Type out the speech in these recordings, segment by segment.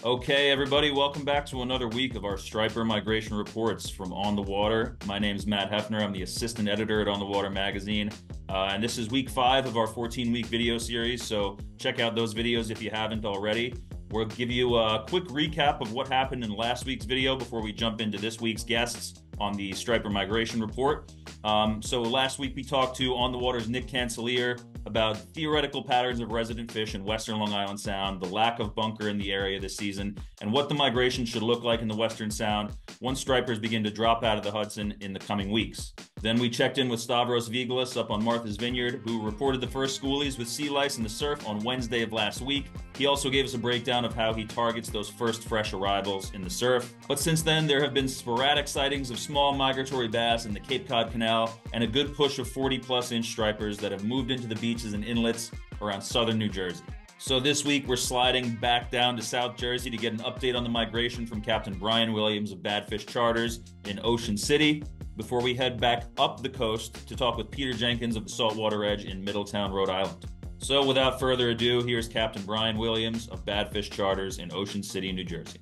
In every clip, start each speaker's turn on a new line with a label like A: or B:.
A: Okay, everybody, welcome back to another week of our Striper Migration Reports from On the Water. My name is Matt Haeffner. I'm the assistant editor at On the Water magazine. And this is week 5 of our 14-week video series, so check out those videos if you haven't already. We'll give you a quick recap of what happened in last week's video before we jump into this week's guests on the Striper Migration Report. So last week we talked to On the Water's Nick Cancelier about theoretical patterns of resident fish in western Long Island Sound, the lack of bunker in the area this season, and what the migration should look like in the Western Sound once stripers begin to drop out of the Hudson in the coming weeks. Then we checked in with Stavros Vigelis up on Martha's Vineyard, who reported the first schoolies with sea lice in the surf on Wednesday of last week. He also gave us a breakdown of how he targets those first fresh arrivals in the surf. But since then, there have been sporadic sightings of small migratory bass in the Cape Cod Canal and a good push of 40-plus inch stripers that have moved into the beaches and inlets around southern New Jersey. So this week, we're sliding back down to South Jersey to get an update on the migration from Captain Brian Williams of Badfish Charters in Ocean City, before we head back up the coast to talk with Peter Jenkins of the Saltwater Edge in Middletown, Rhode Island. So without further ado, here's Captain Brian Williams of Badfish Charters in Ocean City, New Jersey.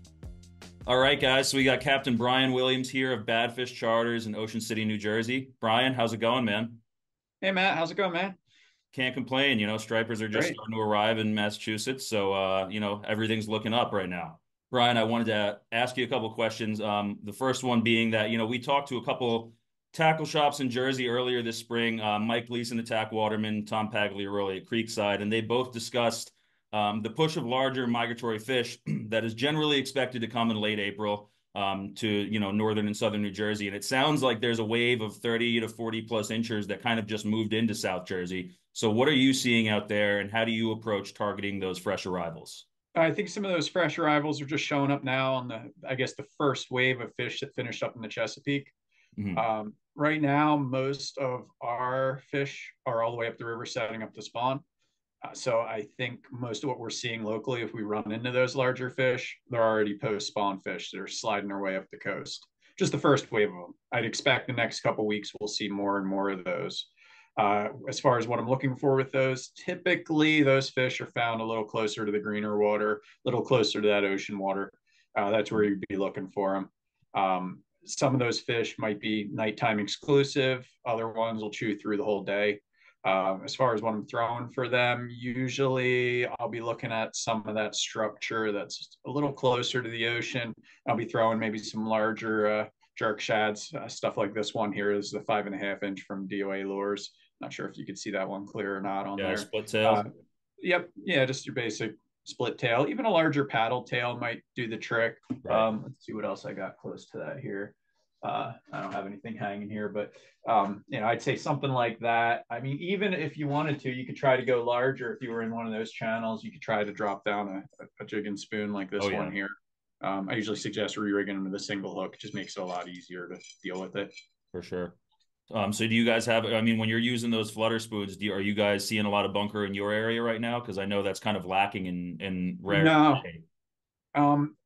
A: All right, guys, so we got Captain Brian Williams here of Badfish Charters in Ocean City, New Jersey. Brian, how's it going, man?
B: Hey Matt, how's it going, man?
A: Can't complain. Stripers are just
B: Great.
A: starting to arrive in Massachusetts, so everything's looking up right now. Brian, I wanted to ask you a couple questions. The first one being that, we talked to a couple tackle shops in Jersey earlier this spring, Mike Gleason, the tack waterman, Tom Pagliaroli at Creekside, and they both discussed the push of larger migratory fish that is generally expected to come in late April to, northern and southern New Jersey. And it sounds like there's a wave of 30 to 40 plus inchers that kind of just moved into South Jersey. So what are you seeing out there, and how do you approach targeting those fresh arrivals?
B: I think some of those fresh arrivals are just showing up now on the first wave of fish that finished up in the Chesapeake.
A: Mm-hmm.
B: Right now, most of our fish are all the way up the river setting up to spawn. So I think most of what we're seeing locally, if we run into those larger fish, they're already post-spawn fish that are sliding their way up the coast. Just the first wave of them. I'd expect the next couple of weeks we'll see more and more of those. As far as what I'm looking for with those, typically those fish are found a little closer to the greener water, a little closer to that ocean water. That's where you'd be looking for them. Some of those fish might be nighttime exclusive. Other ones will chew through the whole day. As far as what I'm throwing for them, usually I'll be looking at some of that structure that's a little closer to the ocean. I'll be throwing maybe some larger jerk shads. Stuff like this one here is the 5.5 inch from DOA Lures. Not sure if you could see that one clear or not on
A: Yeah,
B: there.
A: split
B: Uh,
A: tails.
B: yep, yeah, just your basic split tail. Even a larger paddle tail might do the trick.
A: Right.
B: Let's see what else I got close to that here. I don't have anything hanging here, but I'd say something like that. I mean, even if you wanted to, you could try to go larger. If you were in one of those channels, you could try to drop down a jig and spoon like
A: Oh,
B: this
A: yeah,
B: one here. I usually suggest re-rigging them with a single hook. It just makes it a lot easier to deal with it.
A: for sure. So do you guys have, I mean, when you're using those flutter spoons, are you guys seeing a lot of bunker in your area right now? Because I know that's kind of lacking in rare.
B: No,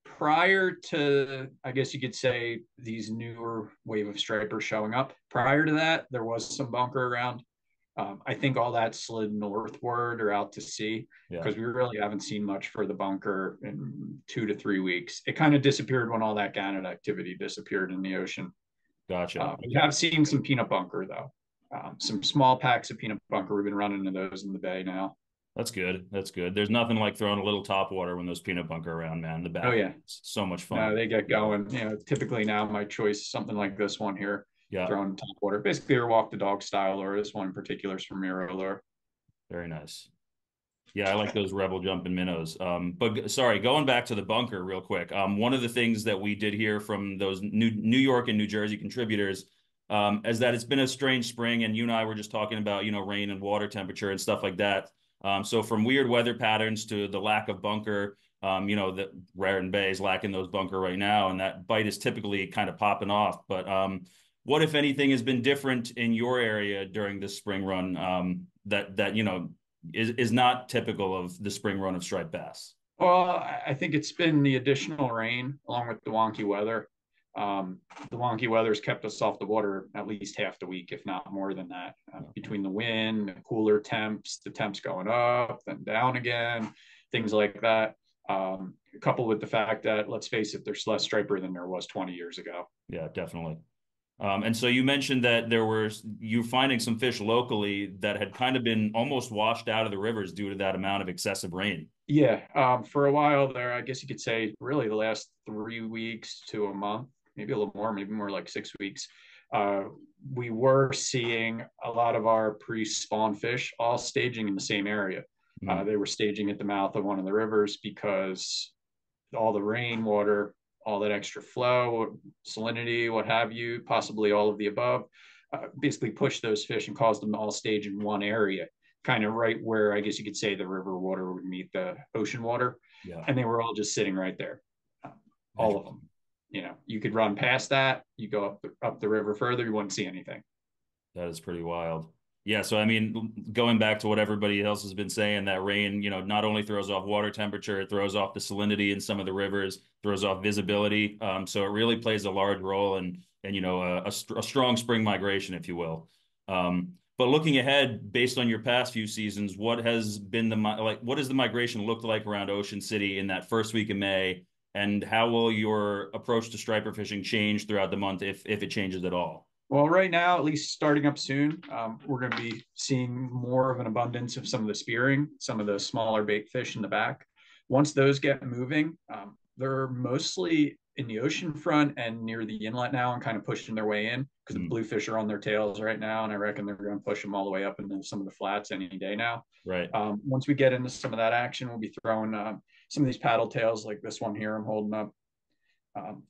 B: prior to, I guess you could say, these newer wave of stripers showing up, prior to that, there was some bunker around. I think all that slid northward or out to sea
A: Yeah,
B: because we really haven't seen much for the bunker in 2 to 3 weeks. It kind of disappeared when all that gannet activity disappeared in the ocean.
A: gotcha.
B: We
A: Okay.
B: have seen some peanut bunker though. Some small packs of peanut bunker. We've been running into those in the bay now.
A: That's good. That's good. There's nothing like throwing a little top water when those peanut bunker around, man. The
B: Oh
A: back,
B: yeah,
A: it's so much fun.
B: no, they get going. Typically now my choice is something like this one here,
A: Yeah,
B: throwing top water, basically your walk the dog style, or this one in particular is from Mirror.
A: very nice. Yeah, I like those rebel jumping minnows. But sorry, going back to the bunker real quick. One of the things that we did hear from those New York and New Jersey contributors is that it's been a strange spring, and you and I were just talking about, rain and water temperature and stuff like that. So from weird weather patterns to the lack of bunker, that Raritan Bay is lacking those bunker right now, and that bite is typically kind of popping off. But what, if anything, has been different in your area during this spring run that is not typical of the spring run of striped bass?
B: Well, I think it's been the additional rain along with the wonky weather. The wonky weather's kept us off the water at least half the week, if not more than that. Between the wind, the cooler temps, the temps going up, then down again, things like that. coupled with the fact that, let's face it, there's less striper than there was 20 years ago.
A: Yeah, definitely. And so you mentioned that you finding some fish locally that had kind of been almost washed out of the rivers due to that amount of excessive rain.
B: Yeah, for a while there, I guess you could say really the last 3 weeks to a month, maybe a little more, maybe more like 6 weeks, uh, we were seeing a lot of our pre-spawn fish all staging in the same area.
A: Mm,
B: They were staging at the mouth of one of the rivers because all the rainwater, all that extra flow, salinity, what have you, possibly all of the above, basically pushed those fish and caused them to all stage in one area, kind of right where I guess you could say the river water would meet the ocean water.
A: yeah.
B: And they were all just sitting right there, all of them. You could run past that, you go up the river further, you wouldn't see anything.
A: That is pretty wild. Yeah, so I mean, going back to what everybody else has been saying, that rain, not only throws off water temperature, it throws off the salinity in some of the rivers, throws off visibility. So it really plays a large role in a strong spring migration, if you will. But looking ahead, based on your past few seasons, what has been what does the migration look like around Ocean City in that first week of May, and how will your approach to striper fishing change throughout the month if it changes at all?
B: Well, right now, at least starting up soon, we're going to be seeing more of an abundance of some of the spearing, some of the smaller bait fish in the back. Once those get moving, they're mostly in the ocean front and near the inlet now and kind of pushing their way in because the bluefish are on their tails right now. And I reckon they're going to push them all the way up into some of the flats any day now.
A: Right.
B: Once we get into some of that action, we'll be throwing some of these paddle tails like this one here I'm holding up,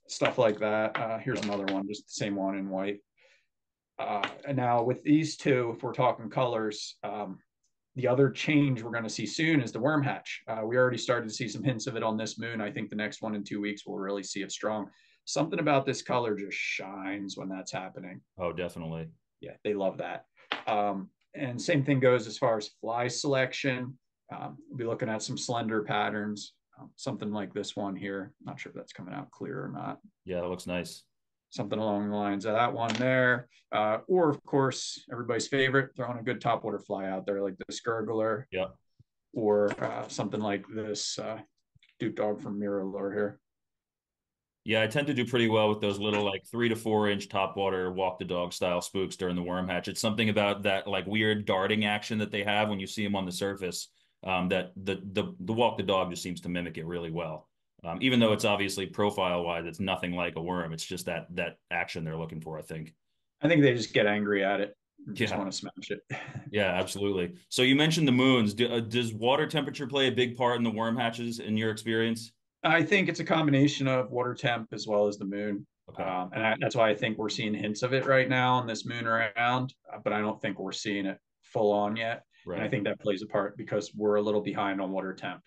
B: stuff like that. Here's another one, just the same one in white. And now with these two, if we're talking colors, the other change we're going to see soon is the worm hatch. We already started to see some hints of it on this moon. I think the next one in 2 weeks we'll really see it strong. Something about this color just shines when that's happening.
A: Oh, definitely.
B: Yeah, they love that. And same thing goes as far as fly selection. We'll be looking at some slender patterns, something like this one here. Not sure if that's coming out clear or not.
A: Yeah, that looks nice.
B: Something along the lines of that one there. Or, of course, everybody's favorite, throwing a good topwater fly out there like the skirgler.
A: Yeah.
B: Or something like this Duke Dog from Mirror here.
A: Yeah, I tend to do pretty well with those little like 3 to 4 inch topwater walk the dog style spooks during the worm hatch. It's something about that like weird darting action that they have when you see them on the surface, that the walk the dog just seems to mimic it really well. Even though it's obviously profile wise, it's nothing like a worm. It's just that action they're looking for, I think.
B: I think they just get angry at it. Just
A: Yeah.
B: want to smash it.
A: Yeah, absolutely. So you mentioned the moons. Does water temperature play a big part in the worm hatches in your experience?
B: I think it's a combination of water temp as well as the moon.
A: Okay.
B: That's why I think we're seeing hints of it right now on this moon around, but I don't think we're seeing it full on yet.
A: Right.
B: And I think that plays a part because we're a little behind on water temp.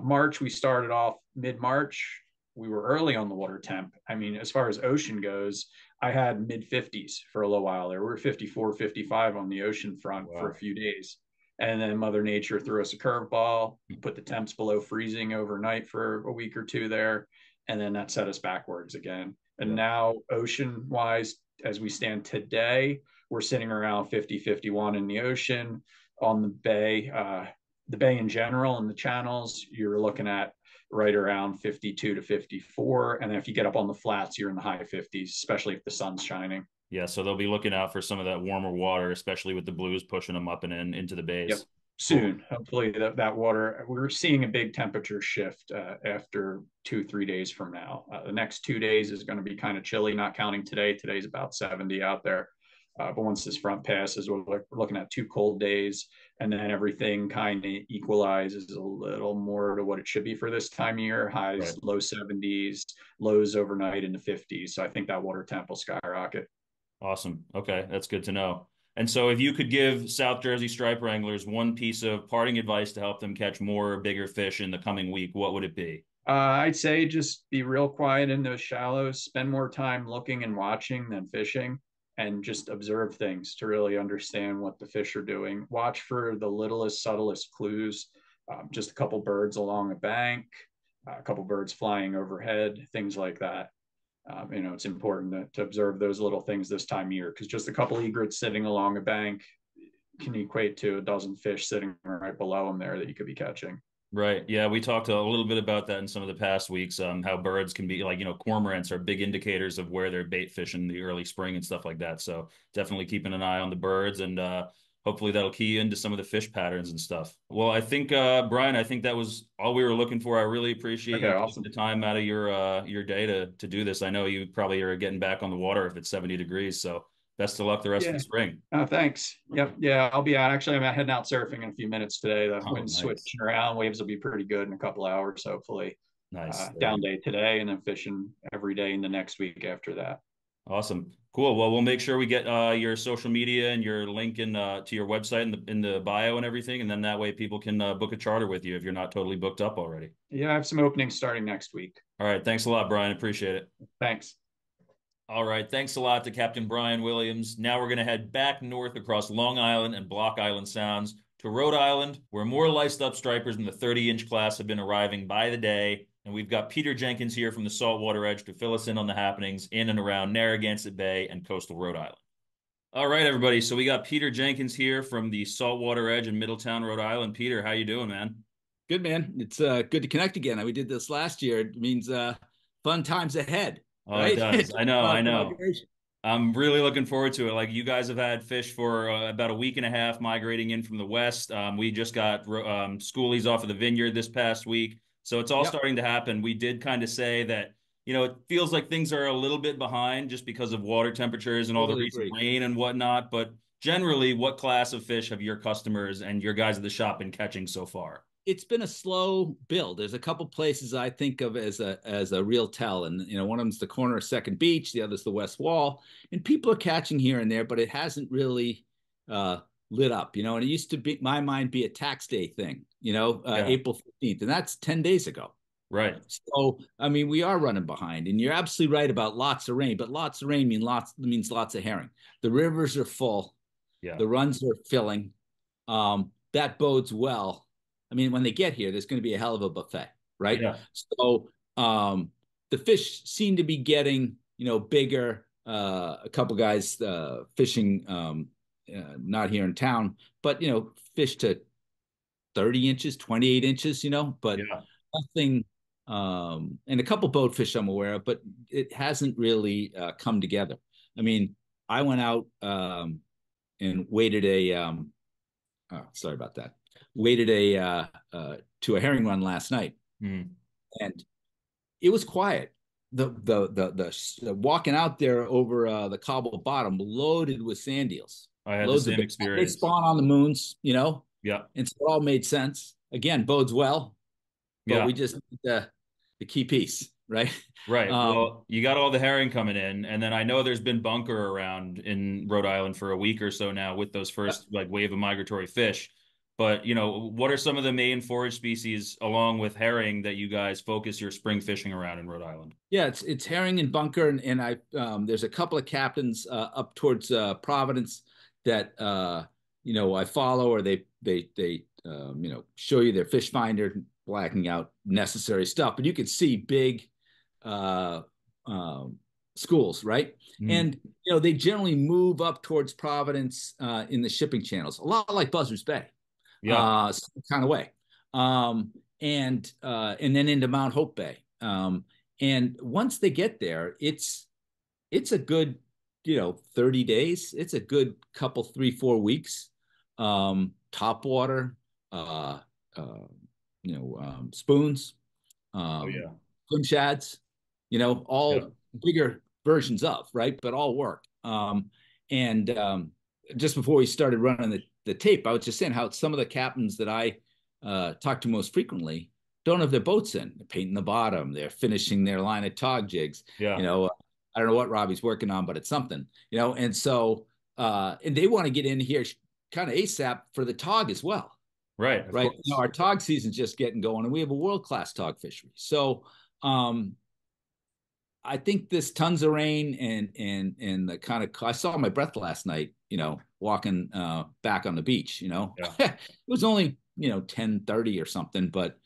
B: March, we started off mid-March. We were early on the water temp. I mean, as far as ocean goes, I had mid-50s for a little while there. We were 54, 55 on the ocean front for a few days. And then Mother Nature threw us a curveball, put the temps below freezing overnight for a week or two there. And then that set us backwards again. And now, ocean wise, as we stand today, we're sitting around 50, 51 in the ocean. On the bay in general and the channels, you're looking at right around 52 to 54. And then if you get up on the flats, you're in the high 50s, especially if the sun's shining.
A: Yeah, so they'll be looking out for some of that warmer water, especially with the blues pushing them up and into the bays.
B: Yep. Soon, hopefully that water, we're seeing a big temperature shift after 2-3 days from now. The next 2 days is going to be kind of chilly, not counting today. Today's about 70 out there. But once this front passes, we're looking at 2 cold days, and then everything kind of equalizes a little more to what it should be for this time of year. Highs, low 70s, lows overnight in the 50s. So I think that water temp will skyrocket.
A: Awesome. Okay, that's good to know. And so if you could give South Jersey striper anglers one piece of parting advice to help them catch more bigger fish in the coming week, what would it be?
B: I'd say just be real quiet in those shallows, spend more time looking and watching than fishing, and just observe things to really understand what the fish are doing. Watch for the littlest, subtlest clues, just a couple birds along a bank, a couple birds flying overhead, things like that. It's important to observe those little things this time of year because just a couple egrets sitting along a bank can equate to a dozen fish sitting right below them there that you could be catching.
A: Right. Yeah, we talked a little bit about that in some of the past weeks. How birds can be like, cormorants are big indicators of where they're bait fishing in the early spring and stuff like that. So definitely keeping an eye on the birds, and hopefully that'll key into some of the fish patterns and stuff. Well, I think Brian, I think that was all we were looking for. I really appreciate
B: Okay,
A: you taking the
B: awesome.
A: time out of your day to do this. I know you probably are getting back on the water if it's 70 degrees. So best of luck the rest of
B: Yeah.
A: the spring.
B: Oh, thanks. Yep. Yeah, I'll be out. Actually, I'm heading out surfing in a few minutes today. The
A: Oh,
B: wind's
A: nice.
B: switching around. Waves will be pretty good in a couple hours, hopefully.
A: Nice. There
B: Down
A: you go.
B: day today, and then fishing every day in the next week after that.
A: Awesome. Cool. Well, we'll make sure we get your social media and your link to your website in the bio and everything, and then that way people can book a charter with you if you're not totally booked up already.
B: Yeah, I have some openings starting next week.
A: All right. Thanks a lot, Brian. Appreciate it.
B: Thanks.
A: All right. Thanks a lot to Captain Brian Williams. Now we're going to head back north across Long Island and Block Island Sounds to Rhode Island, where more laced up stripers in the 30-inch class have been arriving by the day. And we've got Peter Jenkins here from the Saltwater Edge to fill us in on the happenings in and around Narragansett Bay and coastal Rhode Island. All right, everybody. So we got Peter Jenkins here from the Saltwater Edge in Middletown, Rhode Island. Peter, how you doing, man?
C: Good, man. It's good to connect again. We did this last year. It means fun times ahead,
A: Oh, it
C: right?
A: does. I know, I
C: About the
A: know.
C: migration.
A: I'm really looking forward to it. Like you guys have had fish for about a week and a half migrating in from the west. We just got schoolies off of the vineyard this past week. So it's all
C: Yep,
A: starting to happen. We did kind of say that, it feels like things are a little bit behind just because of water temperatures and all the
C: totally
A: recent
C: agree.
A: rain and whatnot. But generally, what class of fish have your customers and your guys at the shop been catching so far?
C: It's been a slow build. There's a couple places I think of as a real tell, and one of them's the corner of Second Beach, the other's the West Wall, and people are catching here and there, but it hasn't really uh, lit up. And it used to be my mind be a tax day thing.
A: Yeah,
C: April 15th, and that's 10 days ago.
A: right.
C: So, I mean, we are running behind, and you're absolutely right about lots of rain, but lots of rain means lots of herring. The rivers are full,
A: Yeah,
C: the runs are filling. That bodes well. I mean, when they get here, there's going to be a hell of a buffet, right?
A: yeah,
C: So, the fish seem to be getting, bigger. A couple guys fishing, not here in town, but fish to 30 inches, 28 inches, but
A: yeah.
C: nothing, and a couple boatfish I'm aware of, but it hasn't really come together. I mean, I went out and waited sorry about that, waited to a herring run last night,
A: Hmm.
C: and it was quiet. The walking out there over the cobble bottom loaded with sand eels,
A: I had the
C: loads of
A: same
C: them. They
A: experience.
C: spawn on the moons,
A: Yeah,
C: and so it all made sense. Again, bodes well, but
A: yeah.
C: we just need the key piece, right?
A: Right.
C: Um,
A: Well, you got all the herring coming in, and then I know there's been bunker around in Rhode Island for a week or so now with those first like wave of migratory fish. But, what are some of the main forage species along with herring that you guys focus your spring fishing around in Rhode Island?
C: yeah, it's herring and bunker, and I there's a couple of captains up towards Providence that I follow, or they show you their fish finder, blacking out necessary stuff, but you can see big uh, schools, right?
A: Mm.
C: And they generally move up towards Providence in the shipping channels, a lot like Buzzards Bay,
A: Yeah.
C: kind of way, and then into Mount Hope Bay. And once they get there, it's a good 30 days. It's a good couple 3-4 weeks. Top water, uh, uh, spoons,
A: Oh
C: um,
A: yeah.
C: swim shads,
A: Yeah.
C: all bigger versions of, right, but all work. And just before we started running the tape, I was just saying how some of the captains that I talk to most frequently don't have their boats in. They're painting the bottom. They're finishing their line of tog jigs.
A: Yeah.
C: I don't know what Robbie's working on, but it's something. And so and they want to get in here kind of ASAP for the tog as well,
A: Right. Of
C: right?
A: course.
C: Our tog season's just getting going, and we have a world-class tog fishery. So um, I think this tons of rain and the kind of I saw my breath last night, walking back on the beach,
A: Yeah.
C: it was only 10:30 or something, but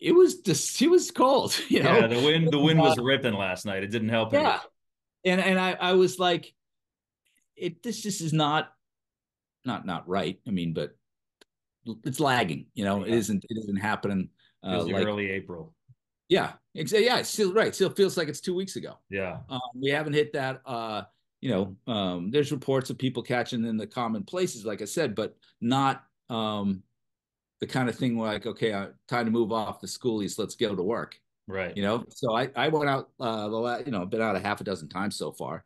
C: it was cold,
A: Yeah. The wind
C: uh,
A: was ripping last night. It didn't help
C: yeah,
A: anything.
C: and I was like, this just is not right. I mean, but it's lagging.
A: Yeah.
C: It isn't happening.
A: Feels like early April.
C: Yeah, exactly. Yeah, it's still right. It still feels like it's 2 weeks ago.
A: Yeah.
C: We haven't hit that. There's reports of people catching in the common places, like I said, but not the kind of thing like, okay, time to move off the schoolies. Let's go to work.
A: Right.
C: So I went out, been out a half a dozen times so far.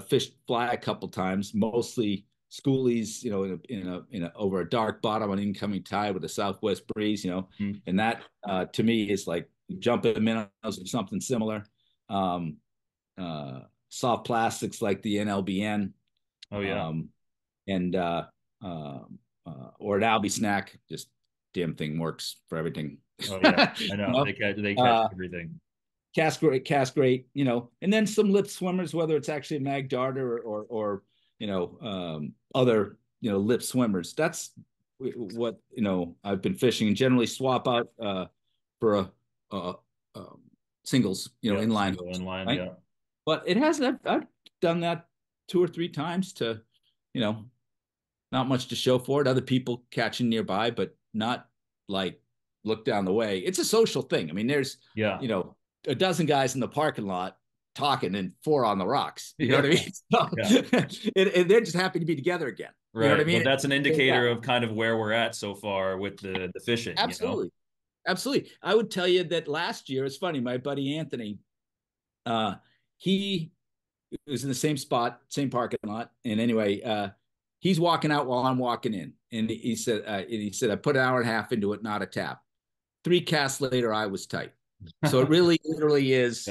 C: Fished fly a couple times, mostly schoolies, in a over a dark bottom on incoming tide with a southwest breeze, and that to me is like jumping minnows or something similar. Soft plastics like the NLBN.
A: Oh yeah.
C: And or an Albie snack, just damn thing works for everything.
A: Oh yeah, I know. They catch everything.
C: Cast great, and then some lip swimmers, whether it's actually a mag darter or other lip swimmers. That's what I've been fishing, and generally swap out for a singles, inline hooks,
A: inline,
C: right?
A: yeah.
C: But I've done that 2 or 3 times to, not much to show for it. Other people catching nearby, but not like look down the way. It's a social thing. I mean, there's a dozen guys in the parking lot talking and 4 on the rocks. You know what I mean? So, and they're just happy to be together again.
A: Right.
C: You know what I mean?
A: But that's an indicator of kind of where we're at so far with the fishing.
C: Absolutely. Absolutely. I would tell you that last year, it's funny, my buddy Anthony, he was in the same spot, same parking lot. And anyway, he's walking out while I'm walking in. And he said, I put an hour and a half into it, not a tap. 3 casts later, I was tight. So it really literally is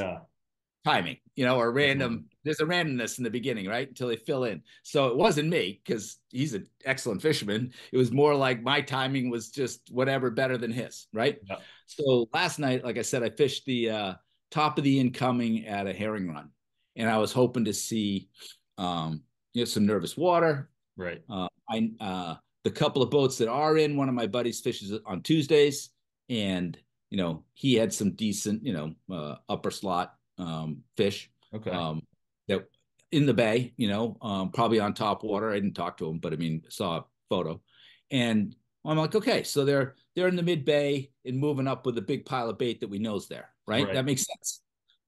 C: timing, or random. There's a randomness in the beginning, right? Until they fill in. So it wasn't me because he's an excellent fisherman. It was more like my timing was just whatever better than his, right? Yeah. So last night, like I said, I fished the top of the incoming at a herring run. And I was hoping to see some nervous water.
A: Right.
C: The couple of boats that are in, one of my buddies fishes on Tuesdays, and he had some decent upper slot fish.
A: Okay.
C: That in the bay, probably on top water. I didn't talk to him, but I mean, saw a photo, and I'm like, okay, so they're in the mid bay and moving up with a big pile of bait that we know's there, right? That makes sense.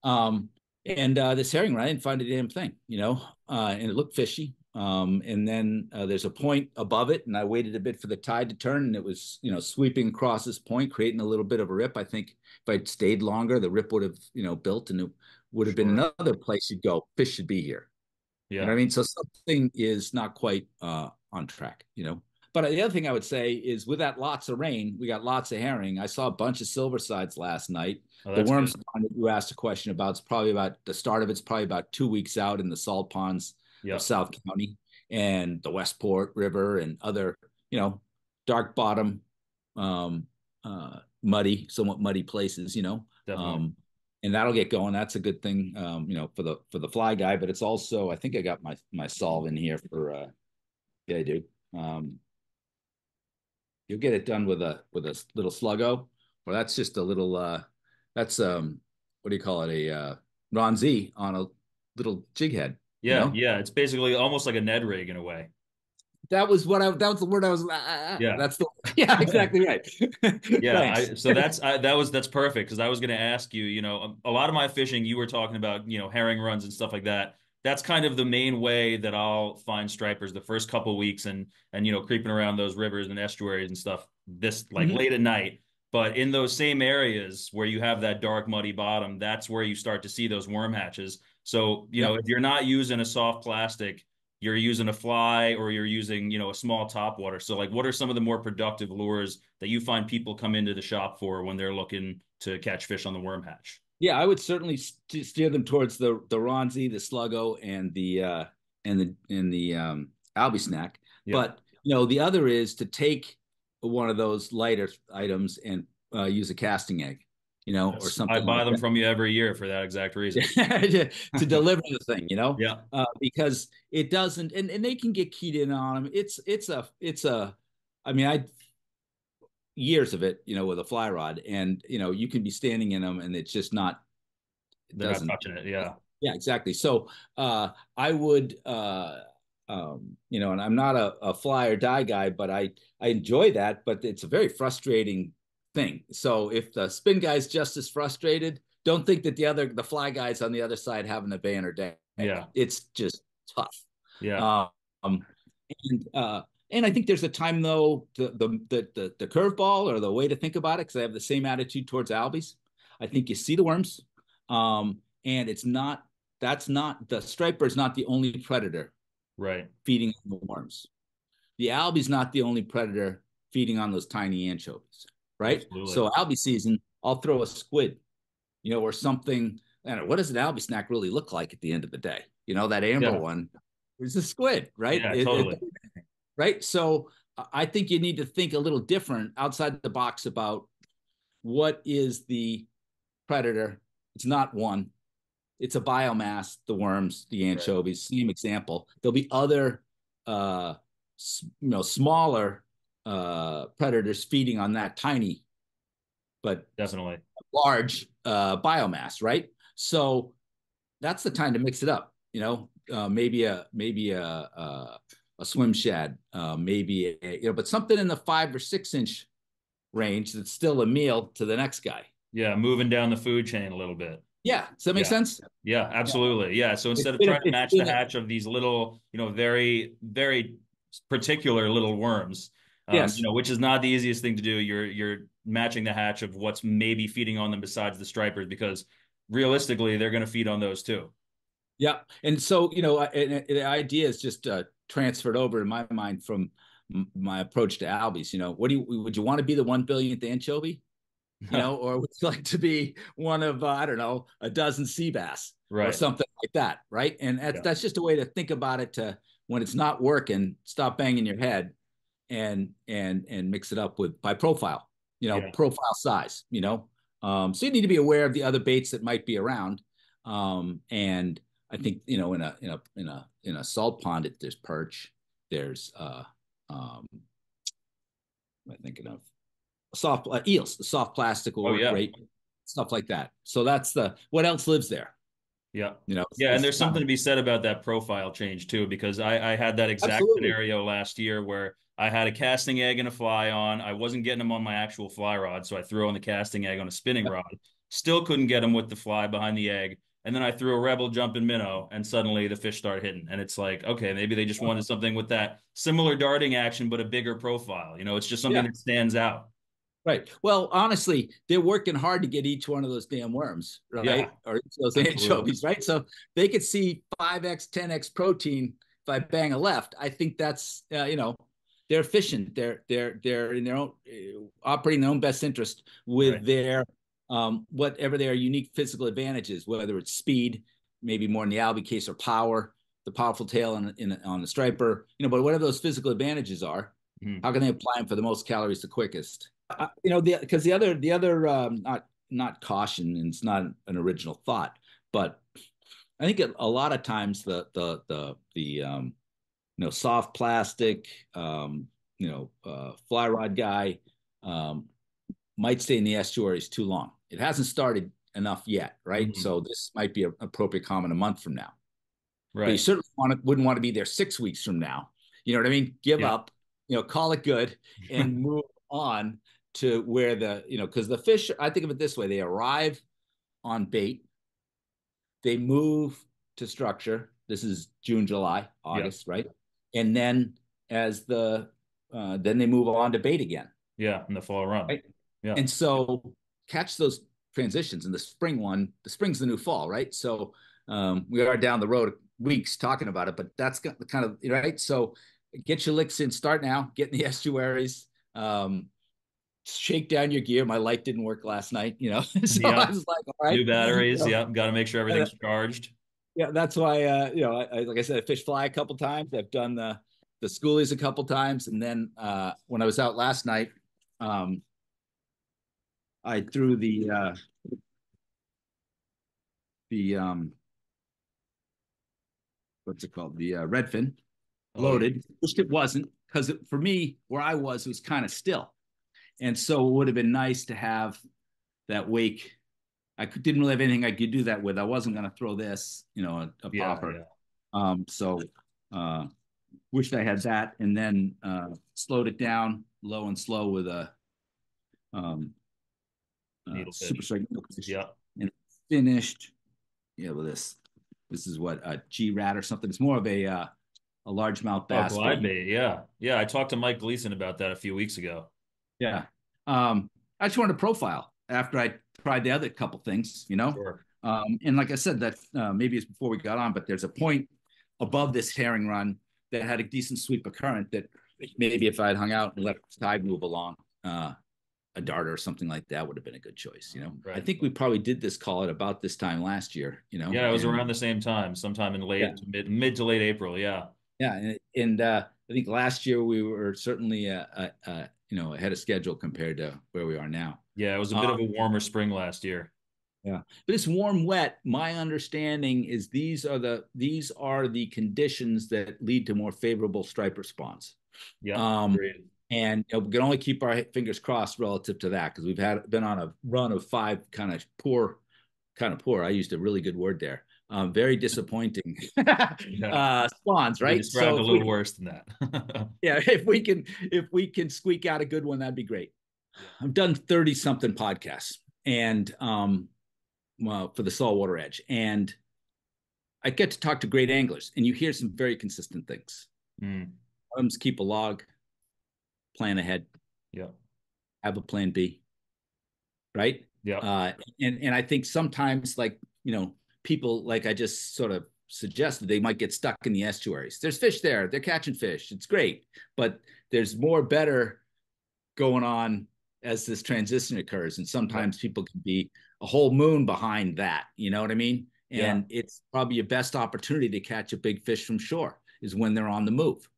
C: And this herring run, I didn't find a damn thing, and it looked fishy. And then there's a point above it, and I waited a bit for the tide to turn, and it was, sweeping across this point, creating a little bit of a rip. I think if I'd stayed longer, the rip would have, built, and it would have been another place you'd go, fish should be here. Yeah. You know what I mean? So something is not quite on track, But the other thing I would say is with that lots of rain, we got lots of herring. I saw a bunch of silversides last night. The worms pond that you asked a question about, it's probably about the start of it's probably about 2 weeks out in the salt ponds of South County and the Westport River and other, dark bottom, somewhat muddy places, and that'll get going. That's a good thing, for the fly guy. But it's also, I think I got my solve in here for, I do. You'll get it done with a little sluggo, or that's just a little, that's what do you call it? A Ron Z on a little jig head.
A: Yeah, it's basically almost like a Ned rig in a way.
C: That was the word I was. Exactly right.
A: So that's perfect, because I was going to ask you. A lot of my fishing, you were talking about, herring runs and stuff like that. That's kind of the main way that I'll find stripers the first couple of weeks, and creeping around those rivers and estuaries and stuff. This late at night. But in those same areas where you have that dark, muddy bottom, that's where you start to see those worm hatches. So, if you're not using a soft plastic, you're using a fly, or you're using, a small topwater. So, what are some of the more productive lures that you find people come into the shop for when they're looking to catch fish on the worm hatch?
C: Yeah, I would certainly steer them towards the Ronzi, the Sluggo, and the Albie snack. But the other is to take one of those lighter items and use a casting egg, or something.
A: I buy them from you every year for that exact reason.
C: to deliver the thing, because it doesn't, and they can get keyed in on them. It's a, I mean, I years of it, with a fly rod, and you can be standing in them, and it's just not.
A: They're not touching it. Yeah.
C: Yeah, exactly. So I would you know, and I'm not a fly or die guy, but I enjoy that, but it's a very frustrating thing. So if the spin guy's just as frustrated, don't think that the fly guys on the other side having a banner day.
A: Yeah.
C: It's just tough.
A: Yeah.
C: Um, and and I think there's a time though the curveball or the way to think about it, because I have the same attitude towards albies. I think you see the worms, and that's not the striper is not the only predator
A: Right.
C: feeding on the worms. The albie's not the only predator feeding on those tiny anchovies, right?
A: Absolutely.
C: So albie season, I'll throw a squid, you know, or something. I don't know, what does an albie snack really look like at the end of the day? You know, that amber one is a squid, right?
A: Yeah, totally.
C: Right. So I think you need to think a little different outside the box about what is the predator. It's not one. It's a biomass, the worms, the anchovies, same example. There'll be other, you know, smaller predators feeding on that tiny, but
A: definitely
C: large biomass, right? So that's the time to mix it up. You know, maybe a swim shad, maybe you know, but something in the 5 or 6 inch range that's still a meal to the next guy.
A: Yeah, moving down the food chain a little bit.
C: Yeah, does that make sense?
A: Yeah, absolutely. Yeah. So instead of trying to match the hatch of these little, you know, very, very particular little worms,
C: yes,
A: you know, which is not the easiest thing to do. You're matching the hatch of what's maybe feeding on them besides the stripers, because realistically, they're going to feed on those too.
C: Yeah, and so you know, the idea is just transferred over in my mind from my approach to albies. You know, would you want to be the 1 billionth anchovy? You know, or would you like to be one of I don't know, a dozen sea bass or something like that, right? And that's just a way to think about it. To when it's not working, stop banging your head and mix it up with by profile. You know, profile size. You know, so you need to be aware of the other baits that might be around. And I think you know, in a salt pond, there's perch, there's what am I thinking of? Soft eels, the soft plastic will work great, stuff like that. So that's what else lives there.
A: Yeah.
C: You know,
A: yeah. And there's something to be said about that profile change too, because I had that exact scenario last year where I had a casting egg and a fly on. I wasn't getting them on my actual fly rod. So I threw on the casting egg on a spinning rod. Still couldn't get them with the fly behind the egg. And then I threw a rebel jumping minnow, and suddenly the fish start hitting. And it's like, okay, maybe they just wanted something with that similar darting action, but a bigger profile. You know, it's just something that stands out.
C: Right. Well, honestly, they're working hard to get each one of those damn worms, right?
A: Yeah,
C: or those anchovies, right? So they could see 5x, 10x protein if I bang a left. I think that's you know, they're efficient. They're in their own operating their own best interest with their whatever their unique physical advantages, whether it's speed, maybe more in the albie case, or power, the powerful tail on the striper, you know, but whatever those physical advantages are, how can they apply them for the most calories the quickest? You know, because the other not caution, and it's not an original thought, but I think a lot of times the you know, soft plastic you know, fly rod guy might stay in the estuaries too long. It hasn't started enough yet, right? So this might be an appropriate comment a month from now. But you certainly wouldn't want to be there 6 weeks from now. You know what I mean? Give up, you know, call it good, and move on to where you know, because the fish, I think of it this way: they arrive on bait, they move to structure. This is June, July, August, right? And then as then they move on to bait again.
A: Yeah, in the fall run.
C: Right? Yeah. And so catch those transitions. In the spring's the new fall, right? So we are down the road weeks talking about it, but that's kind of right. So get your licks in, start now, get in the estuaries. Shake down your gear. My light didn't work last night, you know. So I was like, all right.
A: New batteries. You know, got to make sure everything's charged.
C: Yeah, that's why you know, like I said, I fish fly a couple times. I've done the schoolies a couple times, and then when I was out last night, I threw the what's it called? The redfin loaded, which it wasn't, because for me, where I was, it was kind of still. And so it would have been nice to have that wake. I didn't really have anything I could do that with. I wasn't going to throw this, you know, a popper. So Wished I had that, and then slowed it down low and slow with a super
A: Needlefish.
C: strike needlefish,
A: Yeah.
C: and finished. Yeah, with this. This is what a G rat or something. It's more of a largemouth
A: Oh,
C: bass.
A: glide bait. Yeah. Yeah. I talked to Mike Gleason about that a few weeks ago.
C: Yeah. I just wanted to profile after I tried the other couple things, you know.
A: Sure.
C: And like I said, that maybe it's before we got on, but there's a point above this herring run that had a decent sweep of current that maybe if I'd hung out and let the tide move along, a darter or something like that would have been a good choice, you know.
A: Right.
C: I think we probably did this call at about this time last year, you know.
A: Yeah, it was around the same time, sometime in mid to late April. Yeah.
C: Yeah, and I think last year we were certainly you know, ahead of schedule compared to where we are now.
A: Yeah, it was a bit of a warmer spring last year.
C: Yeah, but it's warm, wet. My understanding is these are the conditions that lead to more favorable striper spawns.
A: Yeah, agreed.
C: And you know, we can only keep our fingers crossed relative to that because we've been on a run of 5 kind of poor. I used a really good word there. Very disappointing spawns,
A: You
C: right?
A: described a little worse than that.
C: Yeah, if we can squeak out a good one, that'd be great. Yeah. I've done 30 something podcasts, and well, for the Saltwater Edge, and I get to talk to great anglers, and you hear some very consistent things.
A: Mm.
C: One of them's keep a log, plan ahead,
A: Yeah,
C: have a plan B, right?
A: Yeah.
C: And I think sometimes, like, you know, people, like I just sort of suggested, they might get stuck in the estuaries. There's fish there, they're catching fish, it's great, but there's more better going on as this transition occurs, and sometimes people can be a whole moon behind that, you know what I mean? And it's probably your best opportunity to catch a big fish from shore is when they're on the move.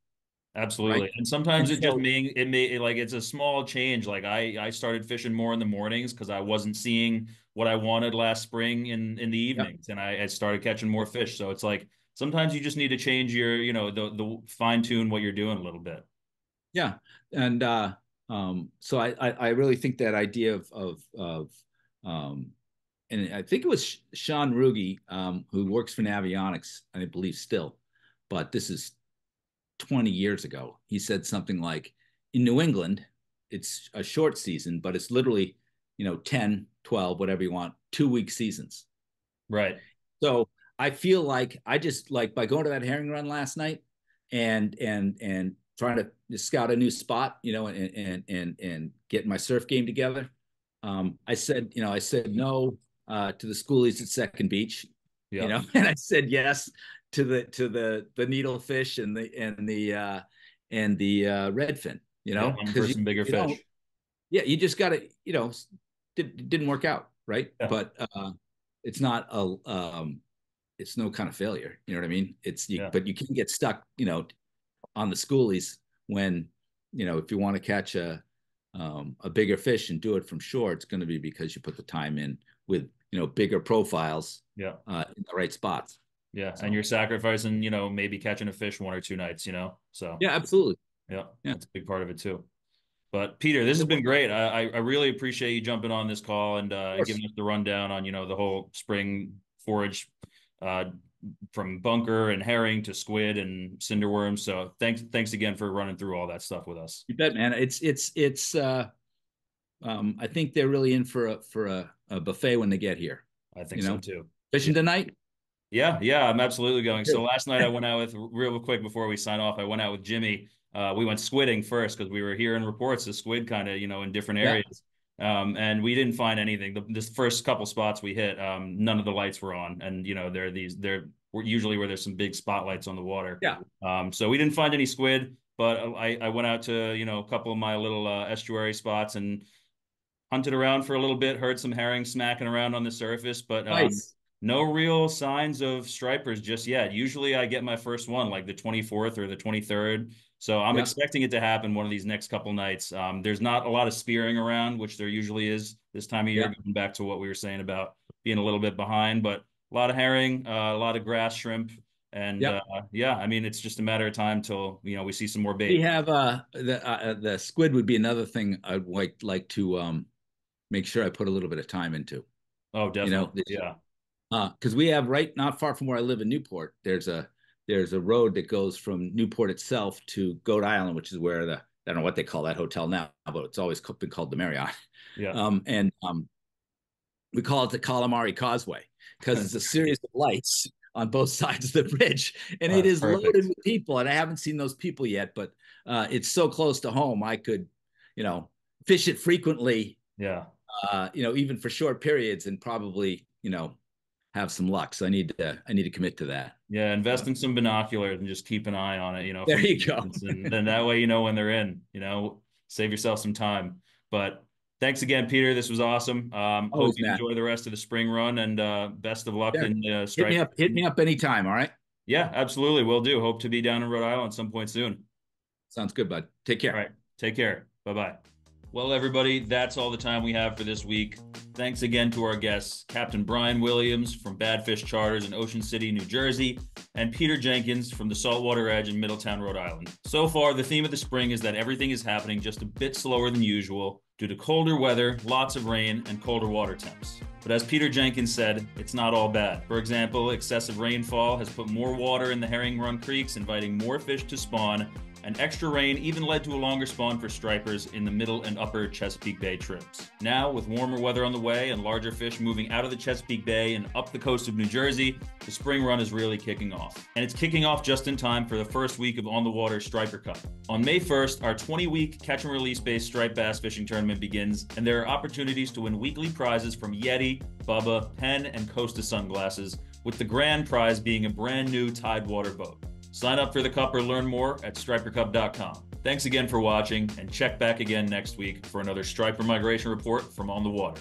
A: Absolutely.
C: Right?
A: And sometimes it just like it's a small change. Like I started fishing more in the mornings because I wasn't seeing what I wanted last spring in the evenings, and I started catching more fish. So it's like sometimes you just need to change your, you know, the fine tune what you're doing a little bit.
C: Yeah. And so I really think that idea of and I think it was Sean Ruge, who works for Navionics, I believe still, but this is 20 years ago. He said something like, in New England, it's a short season, but it's literally, you know, 10, 12, whatever you want, 2-week seasons.
A: Right.
C: So I feel like I just, like, by going to that herring run last night and trying to scout a new spot, you know, and get my surf game together. I said no to the schoolies at Second Beach, you know, and I said yes to the needlefish and the redfin, you know,
A: for some bigger fish.
C: Yeah, you just got to, you know, didn't work out, right?
A: Yeah.
C: But it's not it's no kind of failure, you know what I mean? But you can get stuck, you know, on the schoolies when, you know, if you want to catch a bigger fish and do it from shore, it's going to be because you put the time in with, you know, bigger profiles in the right spots.
A: Yeah. So, and you're sacrificing, you know, maybe catching a fish 1 or 2 nights, you know? So
C: yeah, absolutely.
A: Yeah. That's a big part of it too. But Peter, this has been great. I really appreciate you jumping on this call and giving us the rundown on, you know, the whole spring forage from bunker and herring to squid and cinder worms. So thanks again for running through all that stuff with us.
C: You bet, man. It's I think they're really in for a buffet when they get here.
A: I think so too.
C: Fishing tonight?
A: Yeah, I'm absolutely going. So last night I went out with, real quick before we sign off, I went out with Jimmy. We went squidding first because we were hearing reports of squid kind of, you know, in different areas. And we didn't find anything. This first couple spots we hit, none of the lights were on. And, you know, they're usually where there's some big spotlights on the water.
C: Yeah.
A: So we didn't find any squid, but I went out to, you know, a couple of my little estuary spots and hunted around for a little bit, heard some herring smacking around on the surface, but
C: nice.
A: No real signs of stripers just yet. Usually I get my first one like the 24th or the 23rd. So I'm expecting it to happen one of these next couple nights. There's not a lot of spearing around, which there usually is this time of year, going back to what we were saying about being a little bit behind, but a lot of herring, a lot of grass shrimp. And I mean, it's just a matter of time till, you know, we see some more bait.
C: We have the squid would be another thing I'd like to make sure I put a little bit of time into.
A: Oh, definitely.
C: You know, because we have not far from where I live in Newport, there's a there's a road that goes from Newport itself to Rhode Island, which is where I don't know what they call that hotel now, but it's always been called the Marriott.
A: Yeah.
C: We call it the Calamari Causeway because it's a series of lights on both sides of the bridge, and it is
A: perfect.
C: loaded with people. And I haven't seen those people yet, but it's so close to home. I could, fish it frequently.
A: Yeah.
C: Even for short periods, and probably, have some luck. So I need to commit to that.
A: Yeah, invest in some binoculars and just keep an eye on it.
C: There you go.
A: And then that way when they're in. Save yourself some time. But thanks again, Peter. This was awesome. Hope you enjoy the rest of the spring run, and best of luck in stripe.
C: Hit me up anytime. All right.
A: Yeah, absolutely. Will do. Hope to be down in Rhode Island some point soon.
C: Sounds good, bud. Take care.
A: All right. Take care. Bye-bye. Well, everybody, that's all the time we have for this week. Thanks again to our guests, Captain Brian Williams from Badfish Charters in Ocean City, New Jersey, and Peter Jenkins from the Saltwater Edge in Middletown, Rhode Island. So far, the theme of the spring is that everything is happening just a bit slower than usual due to colder weather, lots of rain, and colder water temps. But as Peter Jenkins said, it's not all bad. For example, excessive rainfall has put more water in the Herring Run creeks, inviting more fish to spawn, and extra rain even led to a longer spawn for stripers in the middle and upper Chesapeake Bay trips. Now, with warmer weather on the way and larger fish moving out of the Chesapeake Bay and up the coast of New Jersey, the spring run is really kicking off. And it's kicking off just in time for the first week of On the Water Striper Cup. On May 1st, our 20-week catch and release based striped bass fishing tournament begins, and there are opportunities to win weekly prizes from Yeti, Bubba, Penn, and Costa sunglasses, with the grand prize being a brand new Tidewater boat. Sign up for the cup or learn more at stripercup.com. Thanks again for watching, and check back again next week for another Striper Migration Report from On the Water.